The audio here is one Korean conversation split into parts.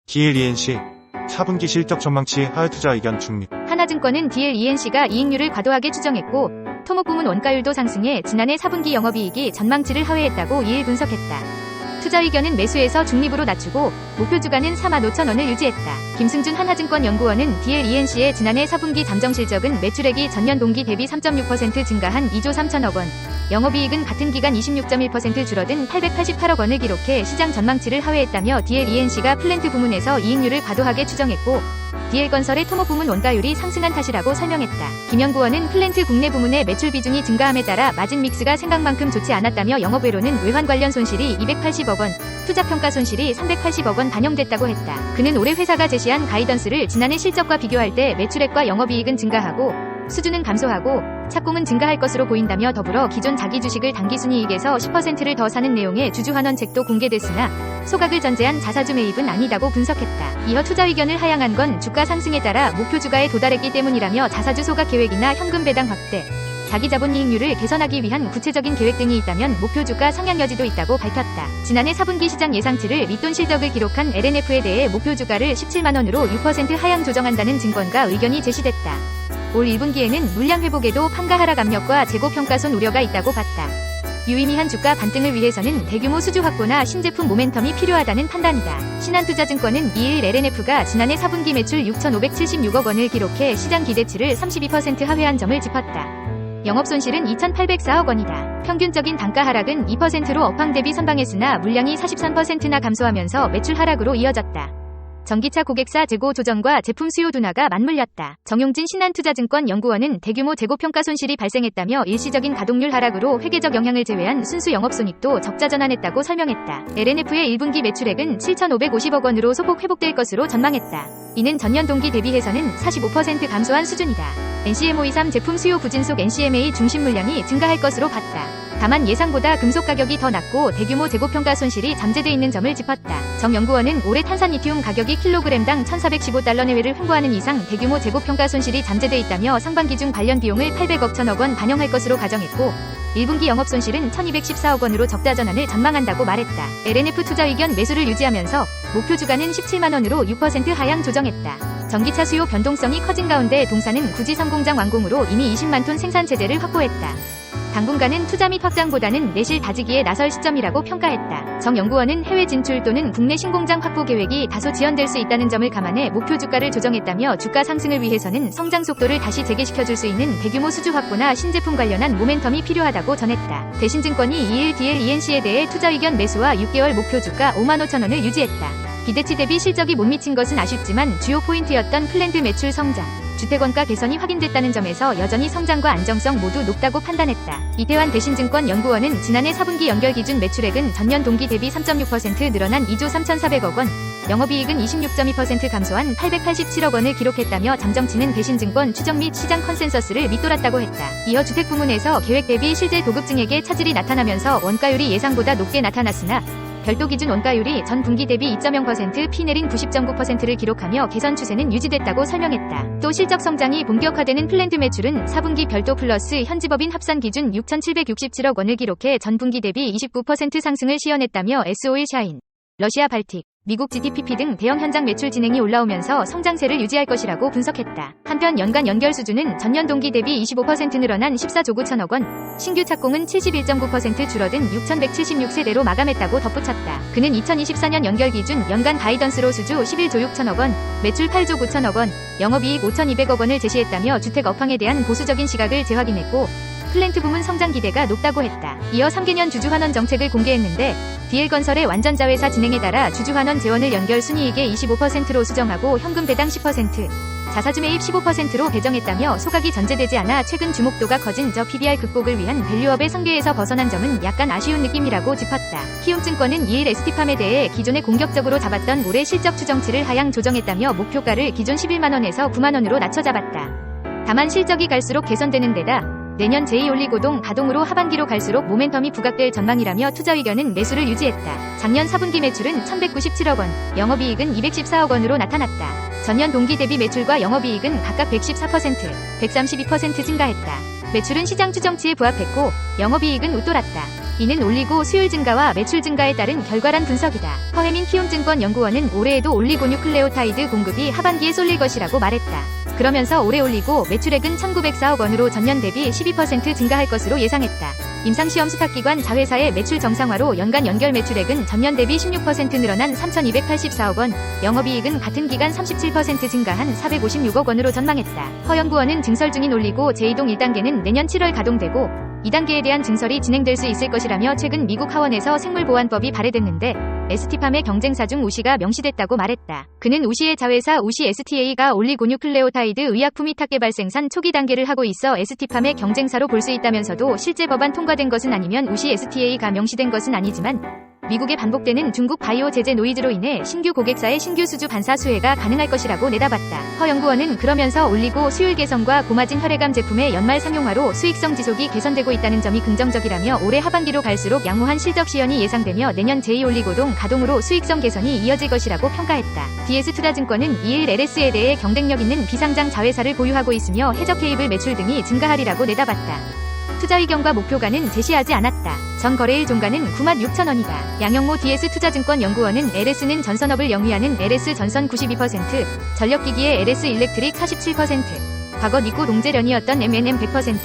DLENC 4분기 실적 전망치 하회 투자 의견 중립. 하나증권은 DLENC가 이익률을 과도하게 추정했고 토목부문 원가율도 상승해 지난해 4분기 영업이익이 전망치를 하회했다고 2일 분석했다. 투자 의견은 매수에서 중립으로 낮추고 목표 주가는 45,000원을 유지했다. 김승준 하나증권 연구원은 DLENC의 지난해 4분기 잠정실적은 매출액이 전년 동기 대비 3.6% 증가한 2조 3천억 원, 영업이익은 같은 기간 26.1% 줄어든 888억 원을 기록해 시장 전망치를 하회했다며 DLENC가 플랜트 부문에서 이익률을 과도하게 추정했고 DL건설의 토목부문 원가율이 상승한 탓이라고 설명했다. 김연구원은 플랜트 국내 부문의 매출 비중이 증가함에 따라 마진 믹스가 생각만큼 좋지 않았다며 영업외로는 외환 관련 손실이 280억 원, 투자평가 손실이 380억 원 반영됐다고 했다. 그는 올해 회사가 제시한 가이던스를 지난해 실적과 비교할 때 매출액과 영업이익은 증가하고 수주는 감소하고 착공은 증가할 것으로 보인다며 더불어 기존 자기 주식을 당기순이익에서 10%를 더 사는 내용의 주주환원책도 공개됐으나 소각을 전제한 자사주 매입은 아니다고 분석했다. 이어 투자 의견을 하향한 건 주가 상승에 따라 목표 주가에 도달했기 때문이라며 자사주 소각 계획이나 현금 배당 확대, 자기 자본 이익률을 개선하기 위한 구체적인 계획 등이 있다면 목표 주가 상향 여지도 있다고 밝혔다. 지난해 4분기 시장 예상치를 밑돈 실적을 기록한 LNF에 대해 목표 주가를 17만원으로 6% 하향 조정한다는 증권가 의견이 제시됐다. 올 1분기에는 물량 회복에도 판가 하락 압력과 재고 평가손 우려가 있다고 봤다. 유의미한 주가 반등을 위해서는 대규모 수주 확보나 신제품 모멘텀이 필요하다는 판단이다. 신한투자증권은 2일 LNF가 지난해 4분기 매출 6,576억 원을 기록해 시장 기대치를 32% 하회한 점을 짚었다. 영업손실은 2,804억 원이다. 평균적인 단가 하락은 2%로 업황 대비 선방했으나 물량이 43%나 감소하면서 매출 하락으로 이어졌다. 전기차 고객사 재고 조정과 제품 수요 둔화가 맞물렸다. 정용진 신한투자증권 연구원은 대규모 재고평가 손실이 발생했다며 일시적인 가동률 하락으로 회계적 영향을 제외한 순수 영업손익도 적자 전환했다고 설명했다. LNF의 1분기 매출액은 7,550억 원으로 소폭 회복될 것으로 전망했다. 이는 전년 동기 대비해서는 45% 감소한 수준이다. NCM523 제품 수요 부진 속 NCMA 중심 물량이 증가할 것으로 봤다. 다만 예상보다 금속 가격이 더 낮고 대규모 재고평가 손실이 잠재돼 있는 점을 짚었다. 정 연구원은 올해 탄산리튬 가격이 킬로그램당 1,415달러 내외를 횡보하는 이상 대규모 재고평가 손실이 잠재돼 있다며 상반기 중 관련 비용을 800억 천억 원 반영할 것으로 가정했고 1분기 영업손실은 1,214억 원으로 적자 전환을 전망한다고 말했다. LNF 투자 의견 매수를 유지하면서 목표 주가는 17만원으로 6% 하향 조정했다. 전기차 수요 변동성이 커진 가운데 동사는 구지 3공장 완공으로 이미 20만 톤 생산 체제를 확보했다. 당분간은 투자 및 확장보다는 내실 다지기에 나설 시점이라고 평가했다. 정 연구원은 해외 진출 또는 국내 신공장 확보 계획이 다소 지연될 수 있다는 점을 감안해 목표 주가를 조정했다며 주가 상승을 위해서는 성장 속도를 다시 재개시켜줄 수 있는 대규모 수주 확보나 신제품 관련한 모멘텀이 필요하다고 전했다. 대신증권이 2일 DLENC에 대해 투자 의견 매수와 6개월 목표 주가 55,000원을 유지했다. 기대치 대비 실적이 못 미친 것은 아쉽지만 주요 포인트였던 플랜드 매출 성장, 주택원가 개선이 확인됐다는 점에서 여전히 성장과 안정성 모두 높다고 판단했다. 이태환 대신증권 연구원은 지난해 4분기 연결 기준 매출액은 전년 동기 대비 3.6% 늘어난 2조 3,400억 원, 영업이익은 26.2% 감소한 887억 원을 기록했다며 잠정치는 대신증권 추정 및 시장 컨센서스를 밑돌았다고 했다. 이어 주택 부문에서 계획 대비 실제 도급증액의 차질이 나타나면서 원가율이 예상보다 높게 나타났으나 별도 기준 원가율이 전 분기 대비 2.0% 피 내린 90.9%를 기록하며 개선 추세는 유지됐다고 설명했다. 또 실적 성장이 본격화되는 플랜트 매출은 4분기 별도 플러스 현지법인 합산 기준 6,767억 원을 기록해 전 분기 대비 29% 상승을 시현했다며 S-오일 샤인, 러시아 발틱, 미국 GDPP 등 대형 현장 매출 진행이 올라오면서 성장세를 유지할 것이라고 분석했다. 한편 연간 연결 수주는 전년 동기 대비 25% 늘어난 14조 9천억 원, 신규 착공은 71.9% 줄어든 6,176세대로 마감했다고 덧붙였다. 그는 2024년 연결 기준 연간 가이던스로 수주 11조 6천억 원, 매출 8조 9천억 원, 영업이익 5,200억 원을 제시했다며 주택 업황에 대한 보수적인 시각을 재확인했고 플랜트 부문 성장 기대가 높다고 했다. 이어 3개년 주주환원 정책을 공개했는데 DL건설의 완전자회사 진행에 따라 주주환원 재원을 연결 순이익의 25%로 수정하고 현금 배당 10%, 자사주 매입 15%로 배정했다며 소각이 전제되지 않아 최근 주목도가 커진 저 PBR 극복을 위한 밸류업의 성계에서 벗어난 점은 약간 아쉬운 느낌이라고 짚었다. 키움증권은 2일 ST팜에 대해 기존에 공격적으로 잡았던 올해 실적 추정치를 하향 조정했다며 목표가를 기존 11만원에서 9만원으로 낮춰 잡았다. 다만 실적이 갈수록 개선되는 데다 내년 제2올리고동 가동으로 하반기로 갈수록 모멘텀이 부각될 전망이라며 투자 의견은 매수를 유지했다. 작년 4분기 매출은 1,197억 원, 영업이익은 214억 원으로 나타났다. 전년 동기 대비 매출과 영업이익은 각각 114%, 132% 증가했다. 매출은 시장 추정치에 부합했고 영업이익은 웃돌았다. 이는 올리고 수율 증가와 매출 증가에 따른 결과란 분석이다. 허혜민 키움증권 연구원은 올해에도 올리고뉴클레오타이드 공급이 하반기에 쏠릴 것이라고 말했다. 그러면서 올해 올리고 매출액은 1904억 원으로 전년 대비 12% 증가할 것으로 예상했다. 임상시험 수탁기관 자회사의 매출 정상화로 연간 연결 매출액은 전년 대비 16% 늘어난 3,284억 원, 영업이익은 같은 기간 37% 증가한 456억 원으로 전망했다. 허 연구원은 증설 중인 올리고 제2동 1단계는 내년 7월 가동되고 2단계에 대한 증설이 진행될 수 있을 것이라며 최근 미국 하원에서 생물보안법이 발의됐는데 ST팜의 경쟁사 중 우시가 명시됐다고 말했다. 그는 우시의 자회사 우시 STA가 올리고뉴클레오타이드 의약품 위탁 개발 생산 초기 단계를 하고 있어 ST팜의 경쟁사로 볼 수 있다면서도 실제 법안 통과된 것은 아니면 우시 STA가 명시된 것은 아니지만 미국에 반복되는 중국 바이오 제재 노이즈로 인해 신규 고객사의 신규 수주 반사 수혜가 가능할 것이라고 내다봤다. 허 연구원은 그러면서 올리고 수율 개선과 고마진 혈액암 제품의 연말 상용화로 수익성 지속이 개선되고 있다는 점이 긍정적이라며 올해 하반기로 갈수록 양호한 실적 시현이 예상되며 내년 제2올리고동 가동으로 수익성 개선이 이어질 것이라고 평가했다. DS투자증권은 2일 LS에 대해 경쟁력 있는 비상장 자회사를 보유하고 있으며 해적 케이블 매출 등이 증가하리라고 내다봤다. 투자 의견과 목표가는 제시하지 않았다. 전 거래일 종가는 96,000원이다. 양영모 DS투자증권 연구원은 LS는 전선업을 영위하는 LS 전선 92%, 전력기기의 LS 일렉트릭 47%, 과거 니코 동제련이었던 M&M 100%,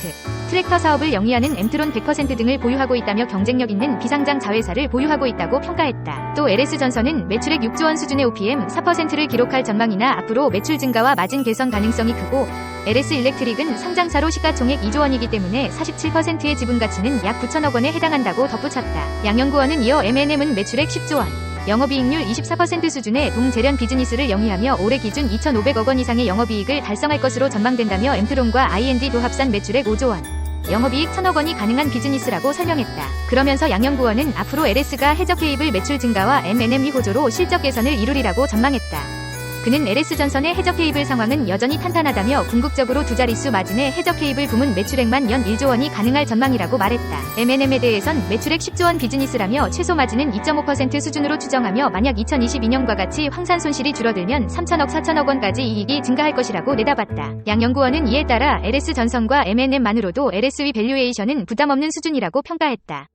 트랙터 사업을 영위하는 엠트론 100% 등을 보유하고 있다며 경쟁력 있는 비상장 자회사를 보유하고 있다고 평가했다. 또 LS전선은 매출액 6조 원 수준의 OPM 4%를 기록할 전망이나 앞으로 매출 증가와 마진 개선 가능성이 크고 LS 일렉트릭은 상장사로 시가총액 2조 원이기 때문에 47%의 지분 가치는 약 9천억 원에 해당한다고 덧붙였다. 양 연구원은 이어 M&M은 매출액 10조 원, 영업이익률 24% 수준의 동제련 비즈니스를 영위하며 올해 기준 2,500억 원 이상의 영업이익을 달성할 것으로 전망된다며 엠트론과 I&D도 합산 매출액 5조 원, 영업이익 1,000억 원이 가능한 비즈니스라고 설명했다. 그러면서 양 연구원은 앞으로 LS가 해적 케이블 매출 증가와 M&M 호조로 실적 개선을 이루리라고 전망했다. 그는 LS전선의 해적 케이블 상황은 여전히 탄탄하다며 궁극적으로 두 자릿수 마진의 해적 케이블 부문 매출액만 연 1조 원이 가능할 전망이라고 말했다. M&M에 대해선 매출액 10조 원 비즈니스라며 최소 마진은 2.5% 수준으로 추정하며 만약 2022년과 같이 황산 손실이 줄어들면 3천억 4천억 원까지 이익이 증가할 것이라고 내다봤다. 양 연구원은 이에 따라 LS전선과 M&M만으로도 LS의 밸류에이션은 부담 없는 수준이라고 평가했다.